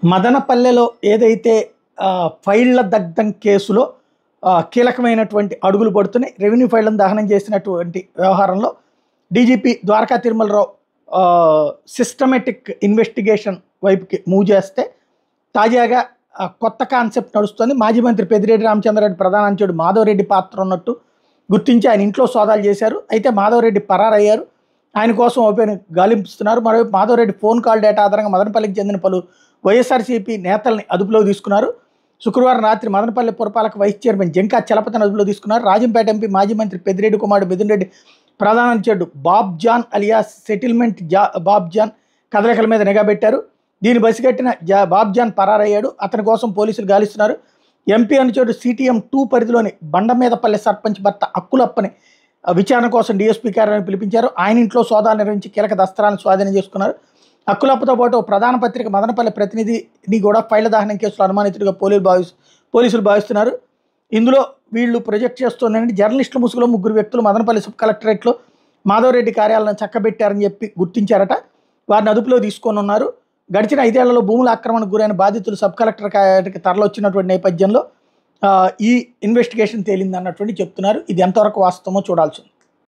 మదనపల్లెలో ఏదైతే ఫైళ్ల దగ్ధం కేసులో కీలకమైనటువంటి అడుగులు పడుతున్నాయి. రెవెన్యూ ఫైళ్లను దహనం చేసినటువంటి వ్యవహారంలో DGP Dwaraka Tirumala Rao systematic investigation వైపుకి మూవ్ చేస్తే తాజాగా కొత్త కాన్సెప్ట్ నడుస్తుంది. మాజీ మంత్రి పెద్దిరెడ్డి రామచంద్రారెడ్డి ప్రధాన అంచుడు మాధవరెడ్డి పాత్ర ఉన్నట్టు గుర్తించి ఆయన ఇంట్లో సోదాలు చేశారు. అయితే మాధవరెడ్డి పరారయ్యారు. ఆయన కోసం ఓపెన్ గాలింపుస్తున్నారు. మరోవైపు మాధవరెడ్డి ఫోన్ కాల్ డేటా ఆధారంగా మదనపల్లికి చెందిన పలు వైఎస్ఆర్సీపీ నేతల్ని అదుపులోకి తీసుకున్నారు. శుక్రవారం రాత్రి మదనపల్లి పురపాలక వైస్ చైర్మన్ జంకా చలపతిని అదుపులో తీసుకున్నారు. రాజంపేట ఎంపీ మాజీ మంత్రి పెద్దిరెడ్డి కుమారుడు మిథున్ రెడ్డి ప్రధాన అంచెడు Babjan alias settlement Babjan కదలికల మీద నిఘా పెట్టారు. దీన్ని బసిగట్టిన బాబ్ జాన్ పరారయ్యాడు. అతని కోసం పోలీసులు గాలిస్తున్నారు. ఎంపీ అనుచరుడు సిటిఎం 2 పరిధిలోని బండమీదపల్లి సర్పంచ్ భర్త అక్కులప్పని విచారణ కోసం డీఎస్పీ కార్యాలయం పిలిపించారు. ఆయన ఇంట్లో సోదాలు నిర్వహించి కీలక దస్త్రాలను స్వాధీనం చేసుకున్నారు. అక్కులప్పతో పాటు ప్రధాన పత్రిక మదనపల్లి ప్రతినిధిని కూడా ఫైళ్ల దహనం కేసులో అనుమానితుడిగా పోలీసులు భావిస్తున్నారు. ఇందులో వీళ్ళు ప్రొజెక్ట్ చేస్తుందని జర్నలిస్టుల ముసుగులో 3 వ్యక్తులు మదనపల్లి సబ్ కలెక్టరేట్లో మాధవరెడ్డి కార్యాలయం చక్కబెట్టారని చెప్పి గుర్తించారట. వారిని అదుపులో తీసుకొని ఉన్నారు. గడిచిన 5 ఏళ్లలో భూముల ఆక్రమణకు గురైన బాధితులు సబ్ కలెక్టర్కి తరలివచ్చినటువంటి నేపథ్యంలో ఈ ఇన్వెస్టిగేషన్ తేలింది అన్నటువంటి చెప్తున్నారు. ఇది ఎంతవరకు వాస్తవమో చూడాల్సి ఉంది.